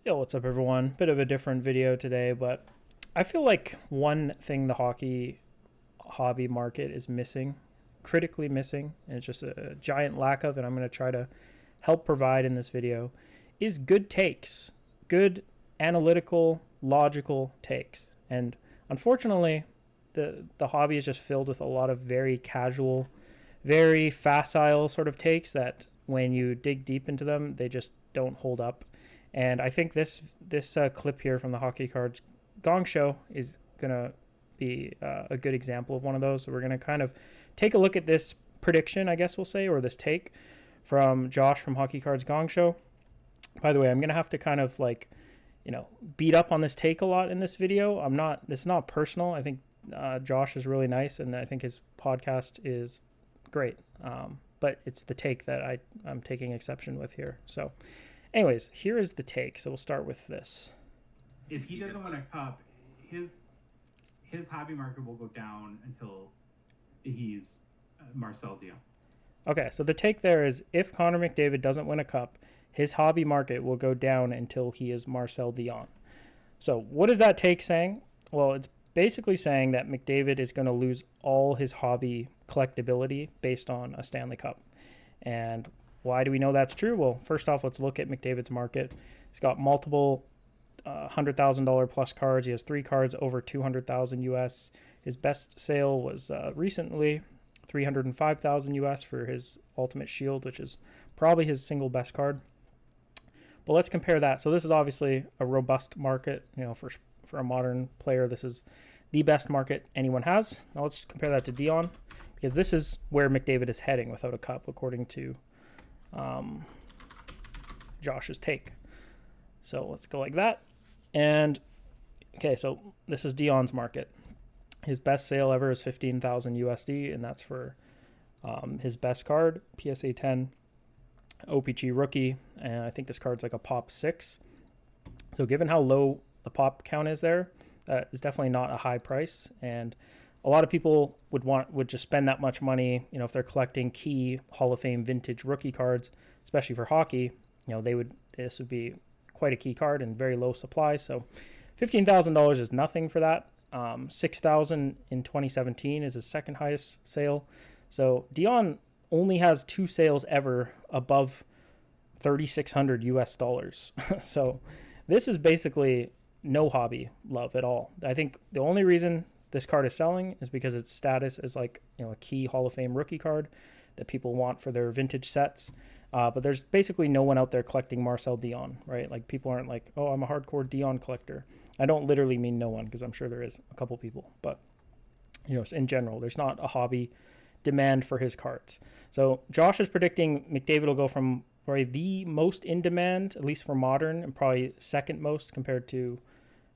Yo, what's up, everyone? Bit of a different video today, but I feel like one thing the hockey hobby market is missing, critically missing, and it's just a giant lack of, and I'm going to try to help provide in this video, is good takes, good analytical, logical takes. And unfortunately, the hobby is just filled with a lot of very casual, very facile sort of takes that when you dig deep into them, they just don't hold up. And I think this clip here from the Hockey Cards Gong Show is going to be a good example of one of those. So we're going to kind of take a look at this prediction, I guess we'll say, or this take from Josh from Hockey Cards Gong Show. By the way, I'm going to have to kind of beat up on this take a lot in this video. It's not personal. I think Josh is really nice, and I think his podcast is great. But it's the take that I'm taking exception with here. So anyways, here is the take. So we'll start with this. If he doesn't win a cup, his hobby market will go down until he's Marcel Dionne. Okay, so the take there is if Connor McDavid doesn't win a cup, his hobby market will go down until he is Marcel Dionne. So what is that take saying? Well, it's basically saying that McDavid is going to lose all his hobby collectability based on a Stanley Cup. And why do we know that's true? Well, first off, let's look at McDavid's market. He's got multiple $100,000 plus cards. He has 3 cards over 200,000 US. His best sale was recently 305,000 US for his Ultimate Shield, which is probably his single best card. But let's compare that. So this is obviously a robust market, for a modern player. This is the best market anyone has. Now let's compare that to Dionne, because this is where McDavid is heading without a cup, according to Josh's take. So let's go like that. And okay, so this is Dionne's market. His best sale ever is 15,000 USD, and that's for his best card, PSA 10 OPG rookie, and I think this card's like a pop 6. So given how low the pop count is there, that is definitely not a high price, and a lot of people would just spend that much money, if they're collecting key Hall of Fame vintage rookie cards, especially for hockey. This would be quite a key card and very low supply. So $15,000 is nothing for that. 6,000 in 2017 is his second highest sale. So Dionne only has 2 sales ever above 3,600 US dollars. So this is basically no hobby love at all. I think the only reason this card is selling is because its status is a key Hall of Fame rookie card that people want for their vintage sets. But there's basically no one out there collecting Marcel Dionne, right? Like, people aren't like, oh, I'm a hardcore Dionne collector. I don't literally mean no one, because I'm sure there is a couple people. But, in general, there's not a hobby demand for his cards. So Josh is predicting McDavid will go from probably the most in demand, at least for modern, and probably second most compared to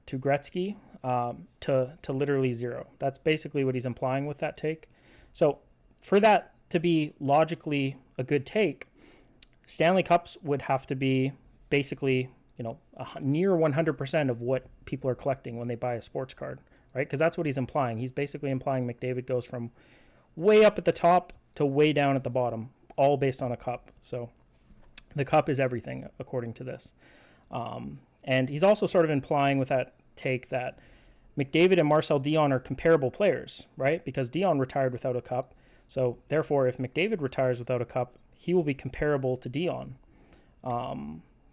Gretzky, to literally zero. That's basically what he's implying with that take. So for that to be logically a good take, Stanley Cups would have to be basically, near 100% of what people are collecting when they buy a sports card, right? Because that's what he's implying. He's basically implying McDavid goes from way up at the top to way down at the bottom, all based on a cup. So the cup is everything, according to this. And he's also sort of implying with that take that McDavid and Marcel Dionne are comparable players, right? Because Dionne retired without a cup. So therefore, if McDavid retires without a cup, he will be comparable to Dionne,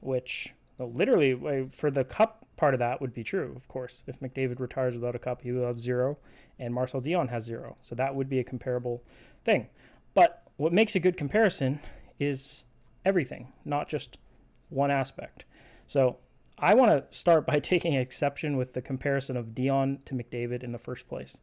which literally for the cup part of that would be true, of course. If McDavid retires without a cup, he will have 0, and Marcel Dionne has 0. So that would be a comparable thing. But what makes a good comparison is everything, not just one aspect. So I want to start by taking exception with the comparison of Dionne to McDavid in the first place.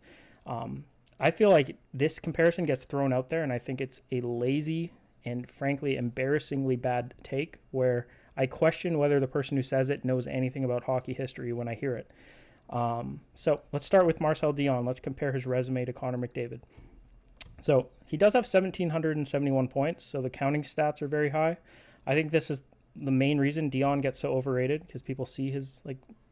I feel like this comparison gets thrown out there, and I think it's a lazy and frankly embarrassingly bad take, where I question whether the person who says it knows anything about hockey history when I hear it. So let's start with Marcel Dionne. Let's compare his resume to Connor McDavid. So he does have 1,771 points, so the counting stats are very high. I think this is the main reason Dionne gets so overrated, because people see his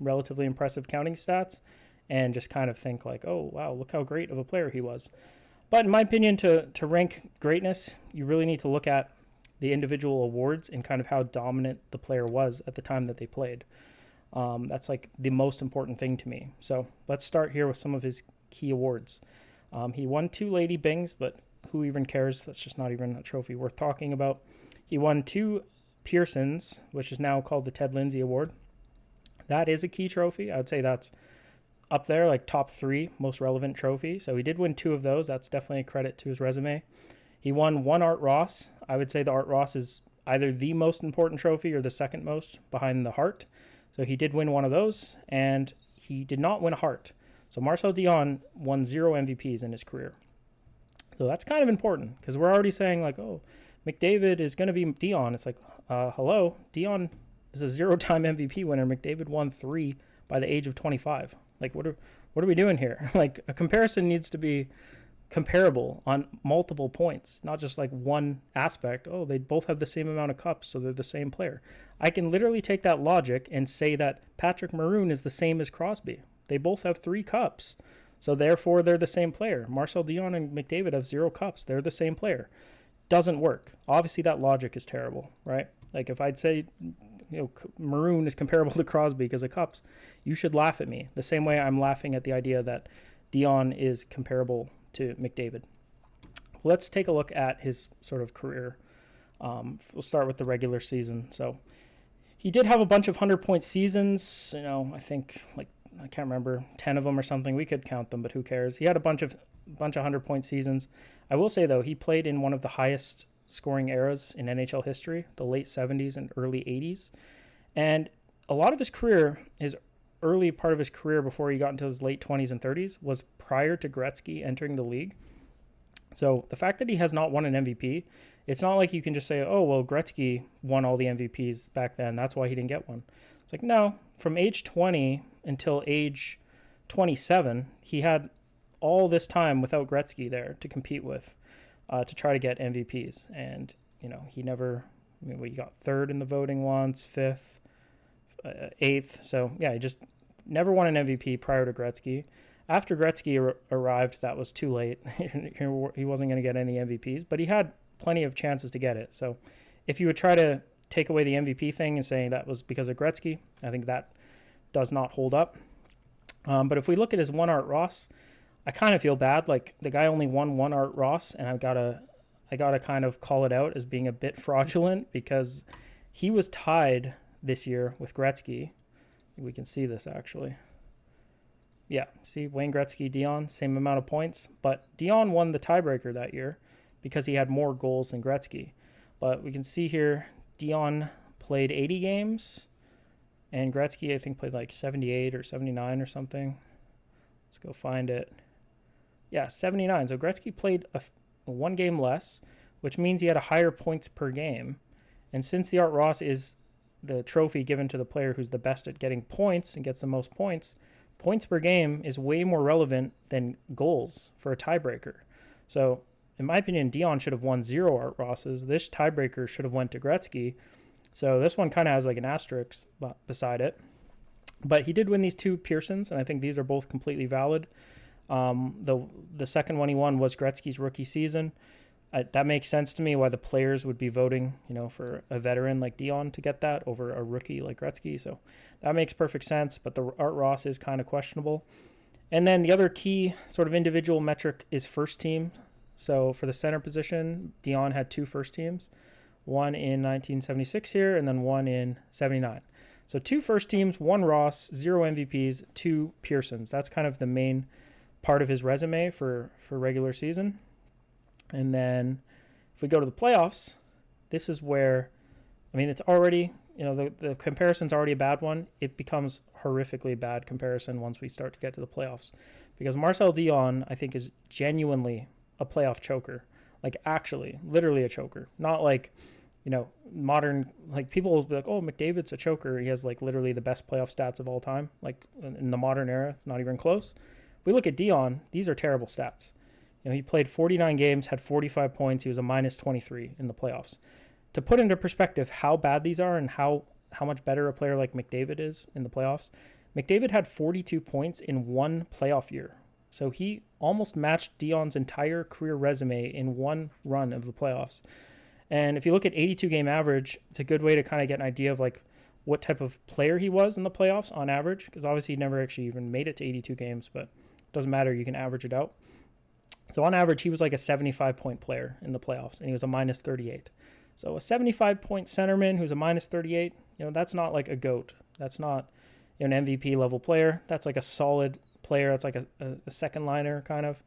relatively impressive counting stats and just kind of think oh, wow, look how great of a player he was. But in my opinion, to rank greatness, you really need to look at the individual awards and kind of how dominant the player was at the time that they played. That's like the most important thing to me. So let's start here with some of his key awards. He won 2 Lady Bings, but who even cares? That's just not even a trophy worth talking about. He won 2 Pearsons, which is now called the Ted Lindsay Award. That is a key trophy. I would say that's up there, like top 3 most relevant trophy. So he did win 2 of those. That's definitely a credit to his resume. He won 1 Art Ross. I would say the Art Ross is either the most important trophy or the second most behind the Hart. So he did win one of those, and he did not win a Hart. So Marcel Dionne won 0 MVPs in his career. So that's kind of important because we're already saying like, oh, McDavid is going to be Dionne. It's like, hello, Dionne is a 0-time MVP winner. McDavid won 3 by the age of 25. Like, what are we doing here? Like, a comparison needs to be comparable on multiple points, not just like one aspect. Oh, they both have the same amount of cups, so they're the same player. I can literally take that logic and say that Patrick Maroon is the same as Crosby. They both have 3 cups, so therefore they're the same player. Marcel Dionne and McDavid have 0 cups. They're the same player. Doesn't work. Obviously, that logic is terrible, right? Like, if I'd say, Maroon is comparable to Crosby because of cups, you should laugh at me the same way I'm laughing at the idea that Dionne is comparable to McDavid. Let's take a look at his sort of career. We'll start with the regular season. So he did have a bunch of 100-point seasons. I think I can't remember 10 of them or something. We could count them, but who cares? He had a bunch of 100-point seasons. I will say though, he played in one of the highest scoring eras in NHL history, the late 70s and early 80s. And a lot of his career, his early part of his career before he got into his late 20s and 30s, was prior to Gretzky entering the league. So the fact that he has not won an MVP, it's not like you can just say, oh, well, Gretzky won all the MVPs back then. That's why he didn't get one. It's like, no, from age 20 until age 27, he had all this time without Gretzky there to compete with, to try to get MVPs. And, he never, we got 3rd in the voting once, 5th, 8th. So, yeah, he just never won an MVP prior to Gretzky. After Gretzky arrived, that was too late. He wasn't going to get any MVPs, but he had plenty of chances to get it. So if you would try to take away the MVP thing and say that was because of Gretzky, I think that does not hold up. But if we look at his 1 Art Ross, I kind of feel bad. Like, the guy only won 1 Art Ross, and I gotta kind of call it out as being a bit fraudulent because he was tied this year with Gretzky. We can see this actually. Yeah, see, Wayne Gretzky, Dionne, same amount of points, but Dionne won the tiebreaker that year because he had more goals than Gretzky. But we can see here, Dionne played 80 games, and Gretzky, I think, played like 78 or 79 or something. Let's go find it. Yeah, 79. So Gretzky played a 1 game less, which means he had a higher points per game. And since the Art Ross is the trophy given to the player who's the best at getting points and gets the most points, points per game is way more relevant than goals for a tiebreaker. So, in my opinion, Dionne should have won 0 Art Rosses. This tiebreaker should have went to Gretzky. So this one kind of has like an asterisk beside it. But he did win these 2 Pearsons, and I think these are both completely valid. The second one he won was Gretzky's rookie season. That makes sense to me why the players would be voting, for a veteran like Dionne to get that over a rookie like Gretzky. So that makes perfect sense, but the Art Ross is kind of questionable. And then the other key sort of individual metric is first team. So for the center position, Dionne had 2 first teams, one in 1976 here and then one in 79. So 2 first teams, 1 Ross, 0 MVPs, 2 Pearsons. That's kind of the main part of his resume for regular season. And then if we go to the playoffs, this is where, it's already, the comparison's already a bad one. It becomes horrifically bad comparison once we start to get to the playoffs. Because Marcel Dionne, I think, is genuinely a playoff choker. Like, actually, literally a choker. Not like, modern, like, people will be like, oh, McDavid's a choker. He has, like, literally the best playoff stats of all time. Like, in the modern era, it's not even close. If we look at Dionne, these are terrible stats. He played 49 games, had 45 points. He was a minus 23 in the playoffs. To put into perspective how bad these are and how much better a player like McDavid is in the playoffs, McDavid had 42 points in 1 playoff year. So he almost matched Dionne's entire career resume in 1 run of the playoffs. And if you look at 82 game average, it's a good way to kind of get an idea of like what type of player he was in the playoffs on average, because obviously he never actually even made it to 82 games, but it doesn't matter. You can average it out. So on average, he was like a 75-point player in the playoffs, and he was a minus 38. So a 75-point centerman who's a minus 38, that's not like a GOAT. That's not an MVP level player. That's like a solid player. That's like a second liner kind of.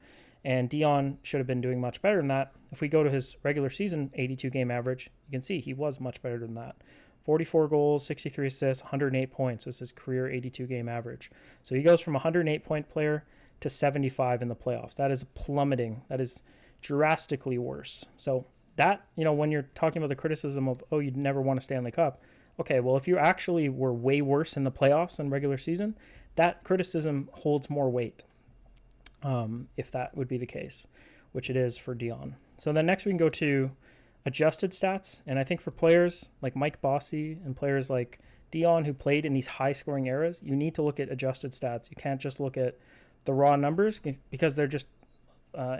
And Dionne should have been doing much better than that. If we go to his regular season 82 game average, you can see he was much better than that. 44 goals, 63 assists, 108 points is his career 82 game average. So he goes from a 108-point player to 75 in the playoffs. That is plummeting. That is drastically worse. So that, when you're talking about the criticism of, oh, you'd never won a Stanley Cup. Okay, well, if you actually were way worse in the playoffs than regular season, that criticism holds more weight, if that would be the case, which it is for Dionne. So then next we can go to adjusted stats. And I think for players like Mike Bossy and players like Dionne who played in these high-scoring eras, you need to look at adjusted stats. You can't just look at the raw numbers because they're just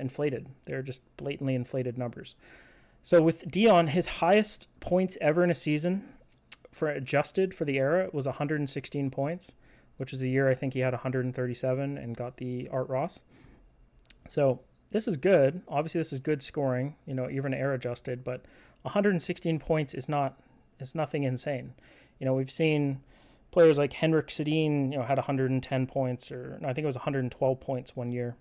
inflated. They're just blatantly inflated numbers. So with Dionne, his highest points ever in a season for adjusted for the era was 116 points, which was a year I think he had 137 and got the Art Ross. So this is good. Obviously, this is good scoring, even era adjusted, but 116 points is nothing insane. We've seen players like Henrik Sedin, had 110 points, or no, I think it was 112 points one year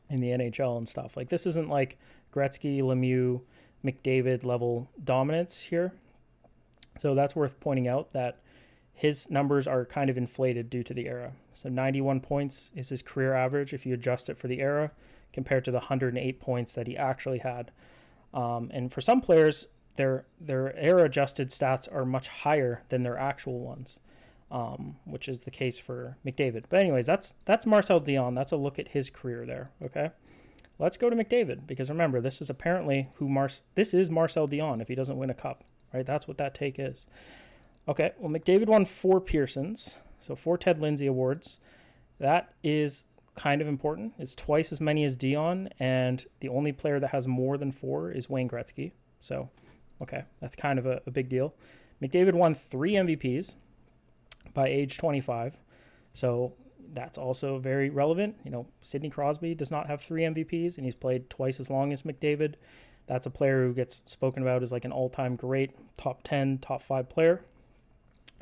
in the NHL and stuff. Like, this isn't like Gretzky, Lemieux, McDavid level dominance here. So that's worth pointing out that his numbers are kind of inflated due to the era. So 91 points is his career average if you adjust it for the era compared to the 108 points that he actually had. And for some players, their era adjusted stats are much higher than their actual ones, which is the case for McDavid. But anyways, that's Marcel Dionne. That's a look at his career there. Okay, let's go to McDavid, because remember, this is apparently this is Marcel Dionne if he doesn't win a cup, right? That's what that take is. Okay, well, McDavid won 4 Pearsons, so 4 Ted Lindsay awards. That is kind of important. It's twice as many as Dionne, and the only player that has more than 4 is Wayne Gretzky. So, okay, that's kind of a big deal. McDavid won 3 MVPs by age 25, so that's also very relevant. Sidney Crosby does not have 3 MVPs, and he's played twice as long as McDavid. That's a player who gets spoken about as like an all-time great top 10, top 5 player.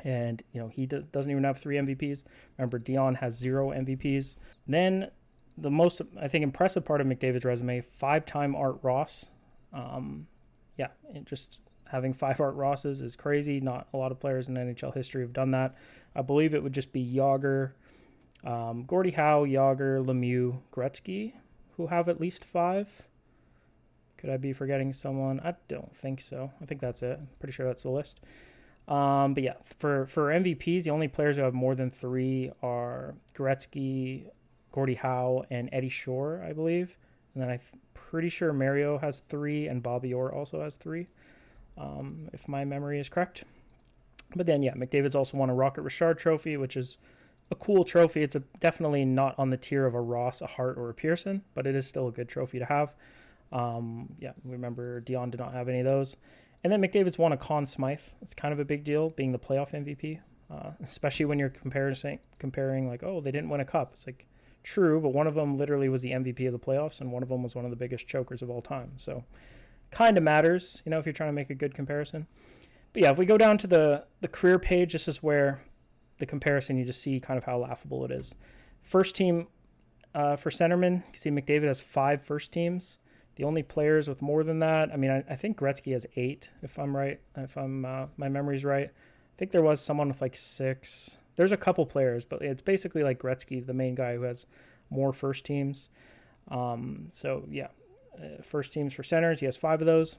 And, he doesn't even have 3 MVPs. Remember, Dionne has 0 MVPs. Then the most, I think, impressive part of McDavid's resume, 5-time Art Ross. Just having 5 Art Rosses is crazy. Not a lot of players in NHL history have done that. I believe it would just be Jágr, Gordie Howe, Jágr, Lemieux, Gretzky, who have at least 5. Could I be forgetting someone? I don't think so. I think that's it. I'm pretty sure that's the list. But yeah, for MVPs, the only players who have more than 3 are Gretzky, Gordie Howe, and Eddie Shore, I believe. And then I'm pretty sure Mario has 3, and Bobby Orr also has 3, if my memory is correct. But then, yeah, McDavid's also won a Rocket Richard trophy, which is a cool trophy. It's definitely not on the tier of a Ross, a Hart, or a Pearson, but it is still a good trophy to have. Remember, Dionne did not have any of those. And then McDavid's won a Conn Smythe. It's kind of a big deal, being the playoff MVP, especially when you're comparing like, oh, they didn't win a cup. It's like, true, but one of them literally was the MVP of the playoffs, and one of them was one of the biggest chokers of all time. So kind of matters, if you're trying to make a good comparison. But yeah, if we go down to the career page, this is where the comparison, you just see kind of how laughable it is. First team for centerman, you see McDavid has 5 first teams. The only players with more than that, I think Gretzky has 8, if I'm right, my memory's right. I think there was someone with like 6. There's a couple players, but it's basically like Gretzky's the main guy who has more first teams. First teams for centers, he has 5 of those.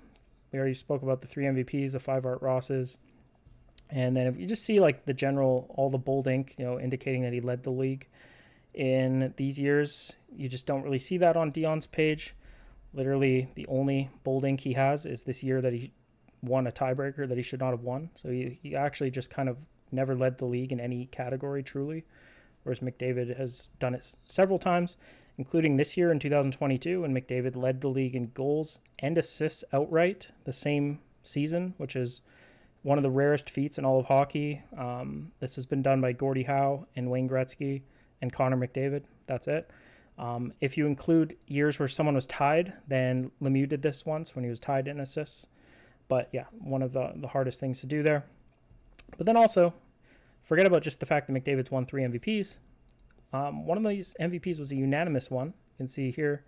We already spoke about the 3 MVPs, the 5 Art Rosses. And then if you just see like the general, all the bold ink, indicating that he led the league in these years, you just don't really see that on Dionne's page. Literally, the only bold ink he has is this year that he won a tiebreaker that he should not have won. So he actually just kind of never led the league in any category, truly, whereas McDavid has done it several times. including this year in 2022 when McDavid led the league in goals and assists outright the same season, which is one of the rarest feats in all of hockey. This has been done by Gordie Howe and Wayne Gretzky and Connor McDavid. That's it. If you include years where someone was tied, then Lemieux did this once when he was tied in assists. But yeah, one of the hardest things to do there. But then also, forget about just the fact that McDavid's won 3 MVPs. One of these MVPs was a unanimous one. You can see here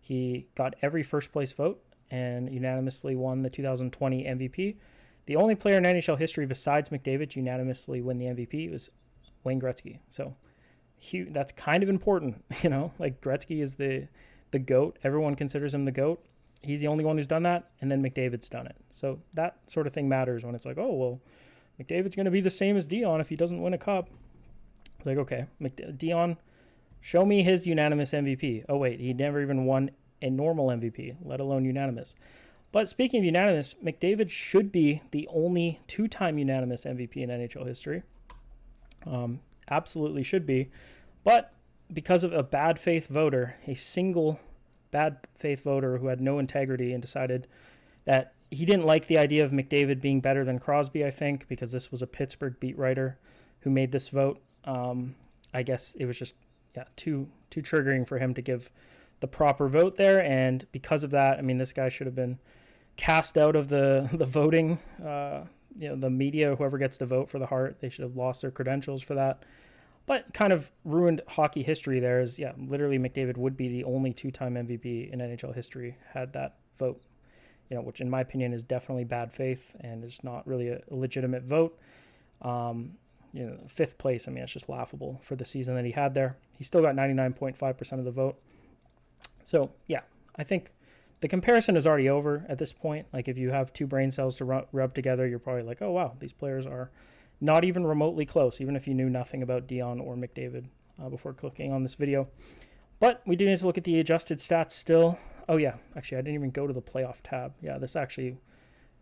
he got every first place vote and unanimously won the 2020 MVP. The only player in NHL history besides McDavid to unanimously win the MVP was Wayne Gretzky. So that's kind of important, like Gretzky is the GOAT. Everyone considers him the GOAT. He's the only one who's done that, and then McDavid's done it. So that sort of thing matters when it's like, oh, well, McDavid's going to be the same as Dionne if he doesn't win a cup. It's like, okay, Dionne, show me his unanimous MVP. Oh, wait, he never even won a normal MVP, let alone unanimous. But speaking of unanimous, McDavid should be the only 2-time unanimous MVP in NHL history. Absolutely should be. But because of a bad faith voter, a single bad faith voter who had no integrity and decided that he didn't like the idea of McDavid being better than Crosby, I think, because this was a Pittsburgh beat writer who made this vote. I guess it was just too triggering for him to give the proper vote there. And because of that, I mean, this guy should have been cast out of the voting. The media, whoever gets to vote for the Hart, they should have lost their credentials for that. But kind of ruined hockey history there is, literally McDavid would be the only 2-time MVP in NHL history had that vote, which in my opinion is definitely bad faith and is not really a legitimate vote. 5th place, I mean, it's just laughable for the season that he had there. He still got 99.5% of the vote. So, I think the comparison is already over at this point. Like, if you have 2 brain cells to rub together, you're probably like, oh, wow, these players are not even remotely close, even if you knew nothing about Dionne or McDavid before clicking on this video. But we do need to look at the adjusted stats still. Oh, yeah, actually, I didn't even go to the playoff tab. Yeah, this actually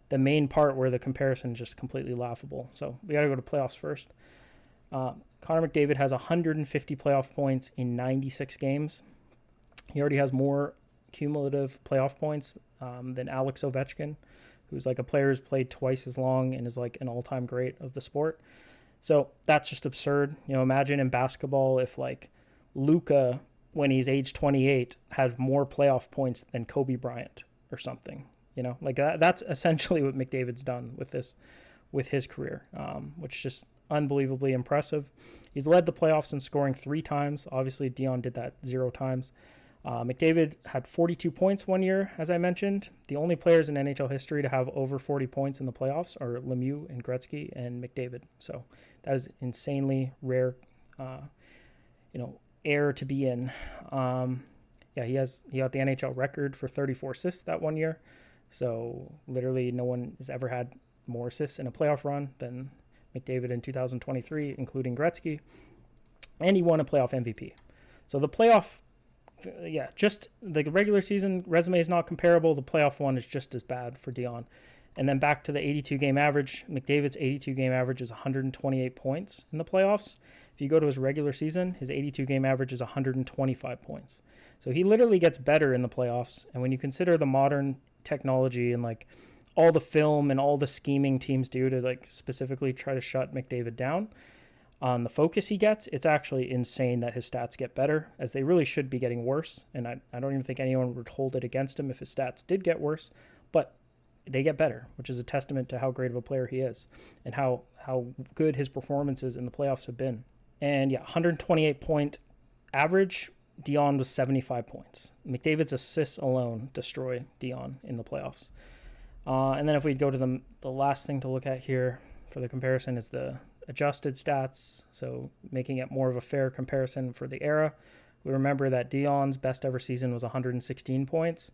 the main part where the comparison is just completely laughable. So we got to go to playoffs first. Connor McDavid has 150 playoff points in 96 games. He already has more cumulative playoff points than Alex Ovechkin, who's like a player who's played twice as long and is like an all-time great of the sport. So that's just absurd. Imagine in basketball if like Luka, when he's age 28, had more playoff points than Kobe Bryant or something. Like that's essentially what McDavid's done with his career, which is just unbelievably impressive. He's led the playoffs in scoring 3 times. Obviously, Dionne did that 0 times. McDavid had 42 points one year, as I mentioned. The only players in NHL history to have over 40 points in the playoffs are Lemieux and Gretzky and McDavid. So that is insanely rare, air to be in. He got the NHL record for 34 assists that one year. So literally no one has ever had more assists in a playoff run than McDavid in 2023, including Gretzky. And he won a playoff MVP. So the playoff, just the regular season resume is not comparable. The playoff one is just as bad for Dionne. And then back to the 82-game average. McDavid's 82-game average is 128 points in the playoffs. If you go to his regular season, his 82-game average is 125 points. So he literally gets better in the playoffs. And when you consider the modern technology and like all the film and all the scheming teams do to like specifically try to shut McDavid down, on the focus he gets, it's actually insane that his stats get better, as they really should be getting worse. And I don't even think anyone would hold it against him if his stats did get worse, but they get better, which is a testament to how great of a player he is and how good his performances in the playoffs have been. And 128 point average, Dionne was 75 points. McDavid's assists alone destroy Dionne in the playoffs. And then if we go to the last thing to look at here for the comparison is the adjusted stats, so making it more of a fair comparison for the era. We remember that Dionne's best ever season was 116 points.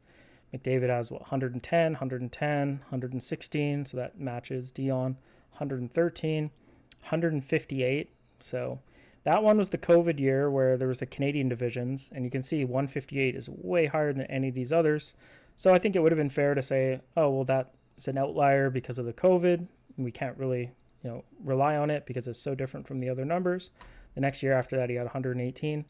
McDavid has 110, 116, so that matches Dionne. 113, 158. So that one was the COVID year where there was the Canadian divisions, and you can see 158 is way higher than any of these others. So I think it would have been fair to say, oh, well, that's an outlier because of the COVID. We can't really rely on it because it's so different from the other numbers. The next year after that, he had 118.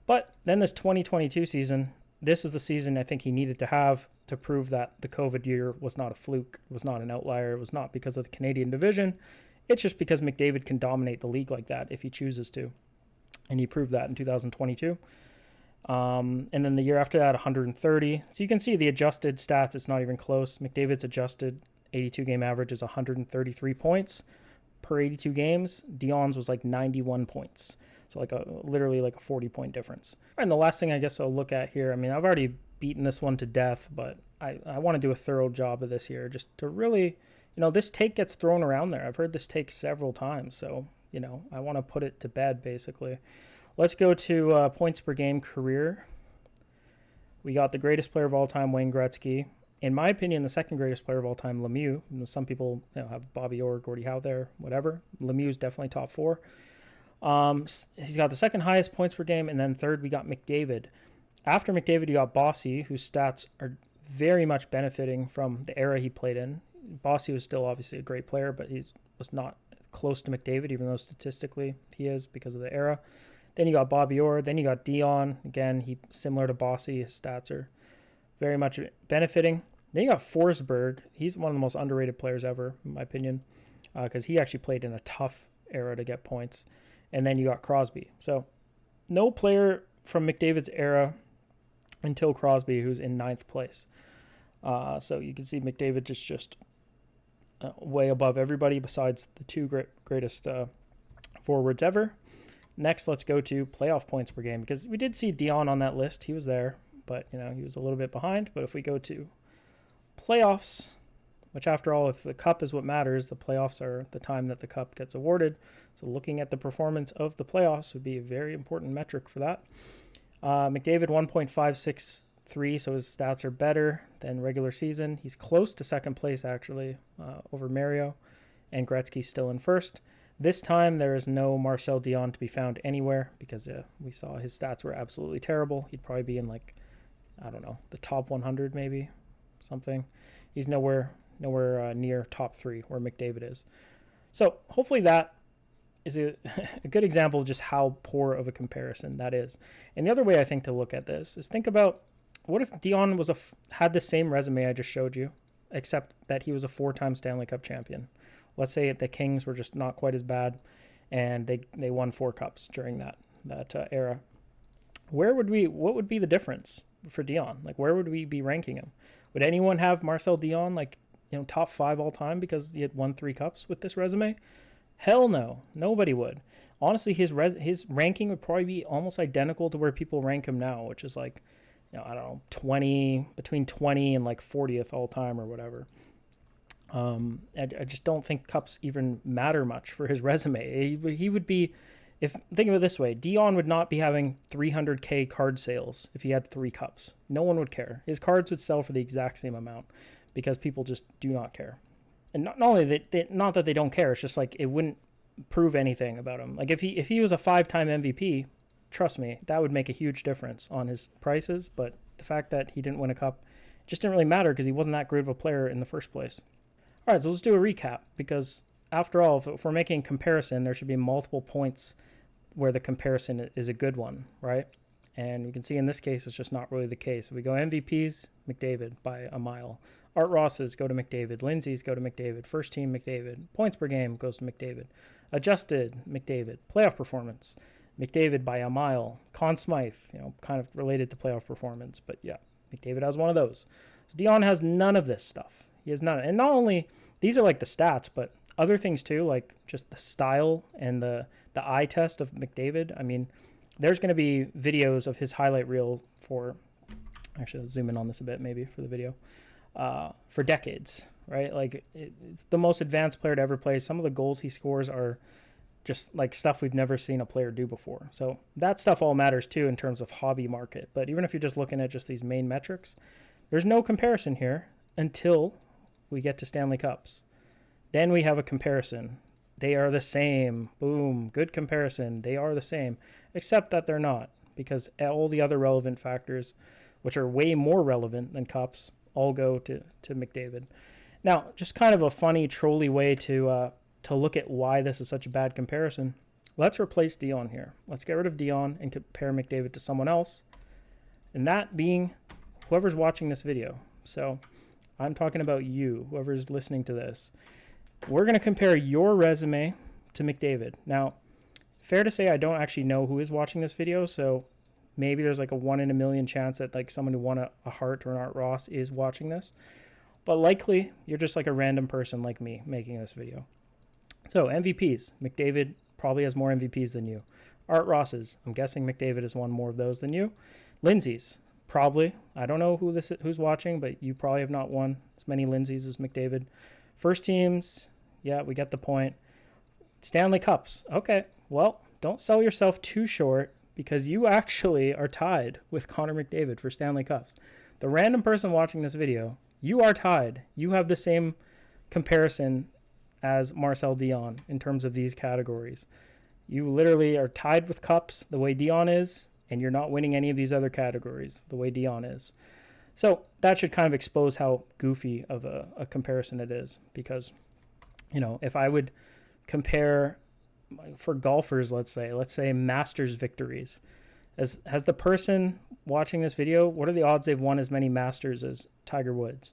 But then this 2022 season, this is the season I think he needed to have to prove that the COVID year was not a fluke, was not an outlier, it was not because of the Canadian division. It's just because McDavid can dominate the league like that if he chooses to. And he proved that in 2022. And then the year after that, 130. So you can see the adjusted stats, it's not even close. McDavid's adjusted 82-game average is 133 points per 82 games. Dionne's was like 91 points. So literally like a 40-point difference. And the last thing I guess I'll look at here, I mean, I've already beaten this one to death, but I want to do a thorough job of this here just to really, this take gets thrown around there. I've heard this take several times, so, I want to put it to bed basically. Let's go to points per game career. We got the greatest player of all time, Wayne Gretzky. In my opinion, the second greatest player of all time, Lemieux. Some people have Bobby Orr, Gordie Howe there, whatever. Lemieux's definitely top 4. He's got the second highest points per game, and then third we got McDavid. After McDavid, you got Bossy, whose stats are very much benefiting from the era he played in. Bossy was still obviously a great player, but he was not close to McDavid, even though statistically he is because of the era. Then you got Bobby Orr. Then you got Dionne. Again, he similar to Bossy. His stats are very much benefiting. Then you got Forsberg. He's one of the most underrated players ever, in my opinion, because he actually played in a tough era to get points. And then you got Crosby. So no player from McDavid's era until Crosby, who's in 9th place. So you can see McDavid is just way above everybody besides the two greatest forwards ever. Next, let's go to playoff points per game, because we did see Dionne on that list. He was there, but he was a little bit behind. But if we go to playoffs, which after all, if the cup is what matters, the playoffs are the time that the cup gets awarded. So looking at the performance of the playoffs would be a very important metric for that. McDavid 1.563, so his stats are better than regular season. He's close to second place, actually, over Mario, and Gretzky's still in first. This time, there is no Marcel Dionne to be found anywhere because we saw his stats were absolutely terrible. He'd probably be in, the top 100 maybe, something. He's nowhere near top 3 where McDavid is. So hopefully that is a good example of just how poor of a comparison that is. And the other way I think to look at this is think about what if Dionne had the same resume I just showed you, except that he was a 4-time Stanley Cup champion. Let's say the Kings were just not quite as bad, and they won 4 cups during that era. What would be the difference for Dionne? Where would we be ranking him? Would anyone have Marcel Dionne top 5 all time because he had won 3 cups with this resume? Hell no, nobody would. Honestly, his ranking would probably be almost identical to where people rank him now, which is 20 between 20 and 40th all time or whatever. I just don't think cups even matter much for his resume. He would be, think of it this way, Dionne would not be having 300K card sales if he had 3 cups. No one would care. His cards would sell for the exact same amount because people just do not care. And not only that, not that they don't care, it's just it wouldn't prove anything about him. If he was a 5-time MVP, trust me, that would make a huge difference on his prices. But the fact that he didn't win a cup just didn't really matter because he wasn't that great of a player in the first place. All right, so let's do a recap, because after all, if we're making a comparison, there should be multiple points where the comparison is a good one, right? And you can see in this case, it's just not really the case. If we go MVPs, McDavid by a mile. Art Ross's go to McDavid. Lindsay's go to McDavid. First team, McDavid. Points per game goes to McDavid. Adjusted, McDavid. Playoff performance, McDavid by a mile. Conn Smythe, kind of related to playoff performance, but yeah, McDavid has one of those. So Dionne has none of this stuff. He has none. And not only, these are the stats, but other things too, just the style and the eye test of McDavid. I mean, there's going to be videos of his highlight reel for, actually, let's zoom in on this a bit maybe for the video, for decades, right? It's the most advanced player to ever play. Some of the goals he scores are just stuff we've never seen a player do before. So that stuff all matters too in terms of hobby market. But even if you're just looking at just these main metrics, there's no comparison here until we get to Stanley Cups. Then we have a comparison. They are the same. Boom. Good comparison. They are the same, except that they're not, because all the other relevant factors, which are way more relevant than Cups, all go to McDavid. Now, just kind of a funny, trolly way to look at why this is such a bad comparison. Let's replace Dionne here. Let's get rid of Dionne and compare McDavid to someone else. And that being whoever's watching this video. So I'm talking about you, whoever's listening to this. We're going to compare your resume to McDavid. Now, fair to say I don't actually know who is watching this video, so maybe there's like a 1 in a million chance that like someone who won a Hart or an Art Ross is watching this. But likely, you're just like a random person like me making this video. So MVP McDavid probably has more MVPs than you. Art Rosses, I'm guessing McDavid has won more of those than you. Lindsay's, probably. I don't know who's watching, but you probably have not won as many Lindsays as McDavid. First teams, yeah, we get the point. Stanley Cups, okay. Well, don't sell yourself too short because you actually are tied with Connor McDavid for Stanley Cups. The random person watching this video, you are tied. You have the same comparison as Marcel Dionne in terms of these categories. You literally are tied with cups the way Dionne is, and you're not winning any of these other categories the way Dionne is. So that should kind of expose how goofy of a comparison it is, because, you know, if I would compare for golfers, let's say Masters victories, has the person watching this video, what are the odds they've won as many Masters as Tiger Woods?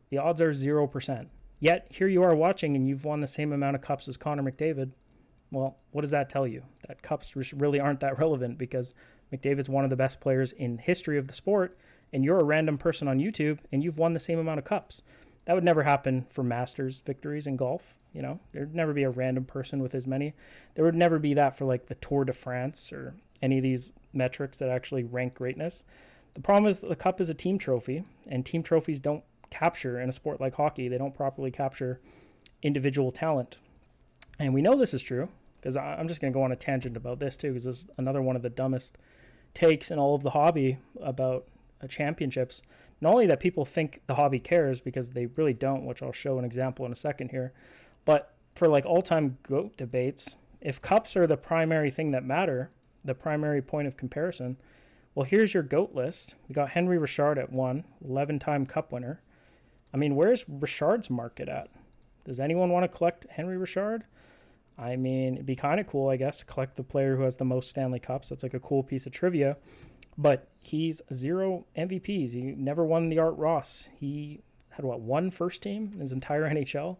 The odds are 0%. Yet here you are watching and you've won the same amount of cups as Connor McDavid. Well, what does that tell you? That cups really aren't that relevant because McDavid's one of the best players in history of the sport, and you're a random person on YouTube and you've won the same amount of cups. That would never happen for Masters victories in golf. You know, there'd never be a random person with as many. There would never be that for like the Tour de France or any of these metrics that actually rank greatness. The problem is the cup is a team trophy, and team trophies don't capture in a sport like hockey. They don't properly capture individual talent. And we know this is true because I'm just going to go on a tangent about this too, because this is another one of the dumbest takes in all of the hobby about championships. Not only that people think the hobby cares, because they really don't, which I'll show an example in a second here, but for like all-time GOAT debates, if cups are the primary thing that matter, the primary point of comparison, well, here's your GOAT list. We got Henry Richard at 1, 11-time cup winner. I mean, where's Richard's market at? Does anyone want to collect Henry Richard? I mean, it'd be kind of cool, I guess, to collect the player who has the most Stanley Cups. That's like a cool piece of trivia. But he's 0 MVPs. He never won the Art Ross. He had, one first team in his entire NHL,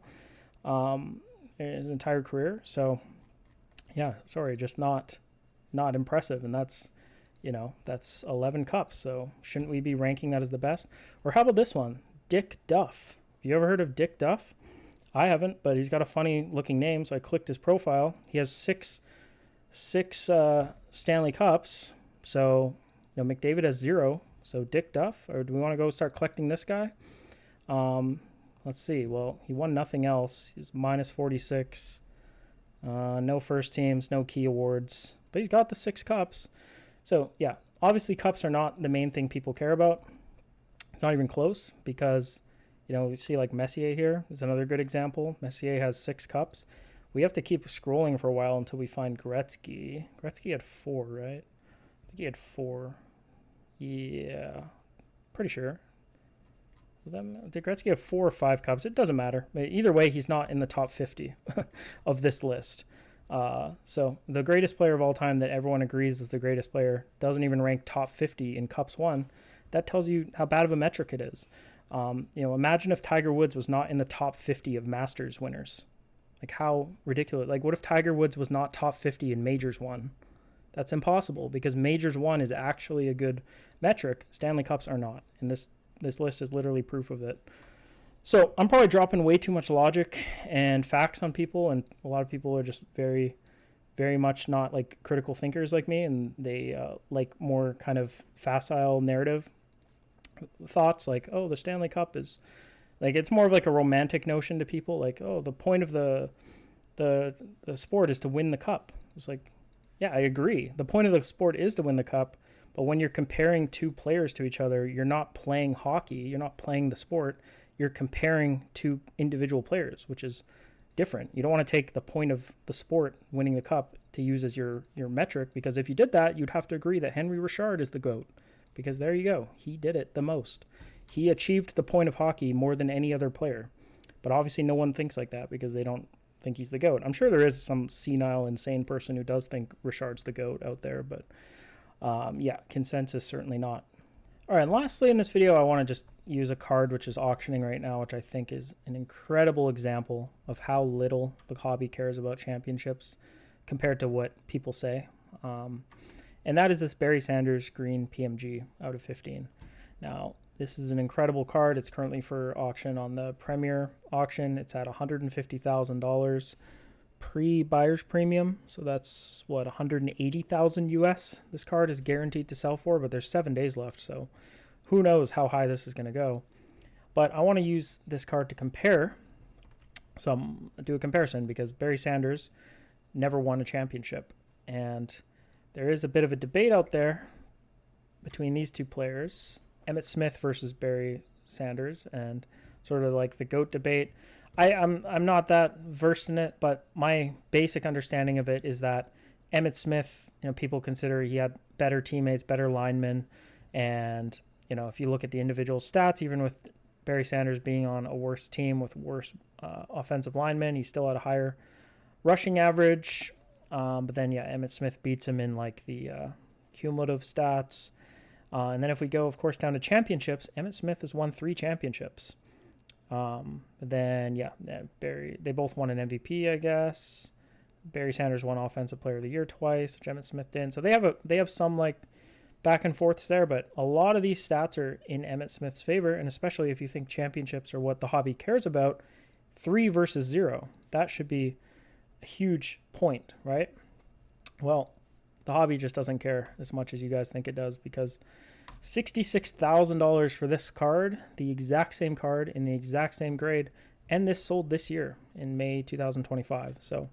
his entire career. So, yeah, sorry, just not impressive. And that's 11 cups. So shouldn't we be ranking that as the best? Or how about this one? Dick Duff. Have you ever heard of Dick Duff? I haven't, but he's got a funny looking name, so I clicked his profile. He has six Stanley Cups. So, McDavid has 0. So Dick Duff, or do we want to go start collecting this guy? Let's see. Well, he won nothing else. He's minus 46. No first teams, no key awards, but he's got the 6 cups. So yeah, obviously cups are not the main thing people care about. It's not even close because, you see like Messier here is another good example. Messier has 6 cups. We have to keep scrolling for a while until we find Gretzky. Gretzky had 4, right? I think he had 4. Yeah, pretty sure. Did Gretzky have 4 or 5 cups? It doesn't matter. Either way, he's not in the top 50 of this list. So the greatest player of all time that everyone agrees is the greatest player doesn't even rank top 50 in cups won. That tells you how bad of a metric it is. Imagine if Tiger Woods was not in the top 50 of Masters winners. Like, how ridiculous. Like, what if Tiger Woods was not top 50 in Majors won? That's impossible because Majors won is actually a good metric. Stanley Cups are not. And this list is literally proof of it. So I'm probably dropping way too much logic and facts on people, and a lot of people are just very, very much not like critical thinkers like me, and they like more kind of facile narrative thoughts like, oh, the Stanley Cup is like, it's more of like a romantic notion to people, like, oh, the point of the sport is to win the cup. It's like, yeah, I agree. The point of the sport is to win the cup, but when you're comparing 2 players to each other, you're not playing hockey, you're not playing the sport, you're comparing 2 individual players, which is different. You don't want to take the point of the sport, winning the cup, to use as your metric, because if you did that, you'd have to agree that Henry Richard is the GOAT, because there you go. He did it the most. He achieved the point of hockey more than any other player. But obviously no one thinks like that because they don't think he's the GOAT. I'm sure there is some senile, insane person who does think Richard's the GOAT out there, but yeah, consensus certainly not. All right, and lastly in this video, I want to just use a card which is auctioning right now, which I think is an incredible example of how little the hobby cares about championships compared to what people say. And that is this Barry Sanders green PMG out of 15. Now, this is an incredible card. It's currently for auction on the Premier auction. It's at $150,000 pre-buyer's premium. So that's what, 180,000 US this card is guaranteed to sell for, but there's 7 days left. So who knows how high this is going to go. But I want to use this card to do a comparison, because Barry Sanders never won a championship. And there is a bit of a debate out there between these two players, Emmitt Smith versus Barry Sanders, and sort of like the GOAT debate. I'm not that versed in it, but my basic understanding of it is that Emmitt Smith, people consider he had better teammates, better linemen, and if you look at the individual stats, even with Barry Sanders being on a worse team with worse offensive linemen, he still had a higher rushing average. But then, yeah, Emmitt Smith beats him in like the cumulative stats. And then if we go, of course, down to championships, Emmitt Smith has won 3 championships. But then, yeah, they both won an MVP, I guess. Barry Sanders won Offensive Player of the Year twice, which Emmitt Smith didn't. So they have some like back and forths there, but a lot of these stats are in Emmitt Smith's favor, and especially if you think championships are what the hobby cares about, 3 versus 0. That should be a huge point, right? Well, the hobby just doesn't care as much as you guys think it does, because $66,000 for this card, the exact same card in the exact same grade, and this sold this year in May 2025. So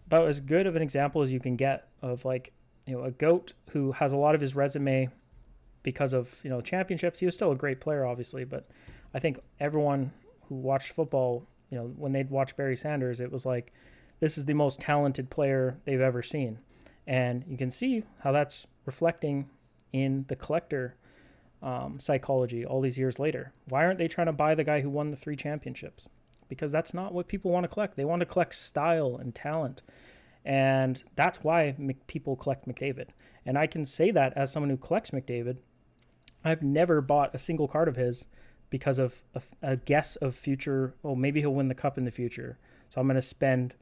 about as good of an example as you can get of like, a GOAT who has a lot of his resume because of, championships. He was still a great player, obviously, but I think everyone who watched football, when they'd watch Barry Sanders, it was like, this is the most talented player they've ever seen. And you can see how that's reflecting in the collector psychology all these years later. Why aren't they trying to buy the guy who won the 3 championships? Because that's not what people want to collect. They want to collect style and talent. And that's why people collect McDavid. And I can say that as someone who collects McDavid. I've never bought a single card of his because of a guess of future, maybe he'll win the cup in the future. So I'm going to spend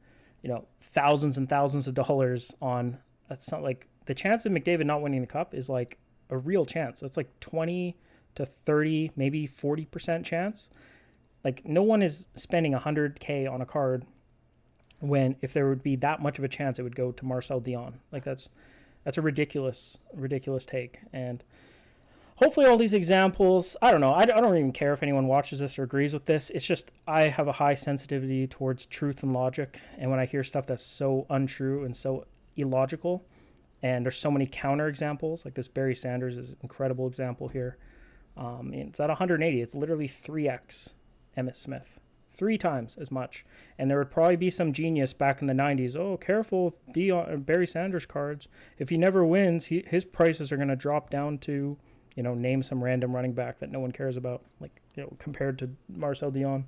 thousands and thousands of dollars on. It's not like the chance of McDavid not winning the cup is like a real chance. It's like 20 to 30, maybe 40% chance. Like no one is spending $100K on a card when if there would be that much of a chance it would go to Marcel Dionne. Like that's a ridiculous take. And hopefully all these examples, I don't know, I don't even care if anyone watches this or agrees with this. It's just I have a high sensitivity towards truth and logic. And when I hear stuff that's so untrue and so illogical, and there's so many counter examples, like this Barry Sanders is an incredible example here. It's at 180. It's literally 3x Emmitt Smith. 3 times as much. And there would probably be some genius back in the 90s. Oh, careful with Barry Sanders cards. If he never wins, his prices are going to drop down to, name some random running back that no one cares about, like, compared to Marcel Dionne.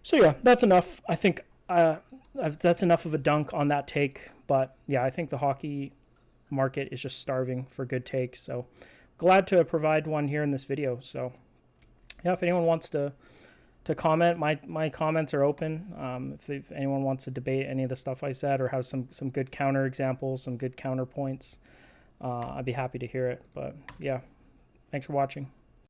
So, yeah, that's enough. I think that's enough of a dunk on that take. But, yeah, I think the hockey market is just starving for good takes. So, glad to provide one here in this video. So, yeah, if anyone wants to comment, my comments are open. If anyone wants to debate any of the stuff I said or have some good counter examples, some good counterpoints, I'd be happy to hear it. But yeah, thanks for watching.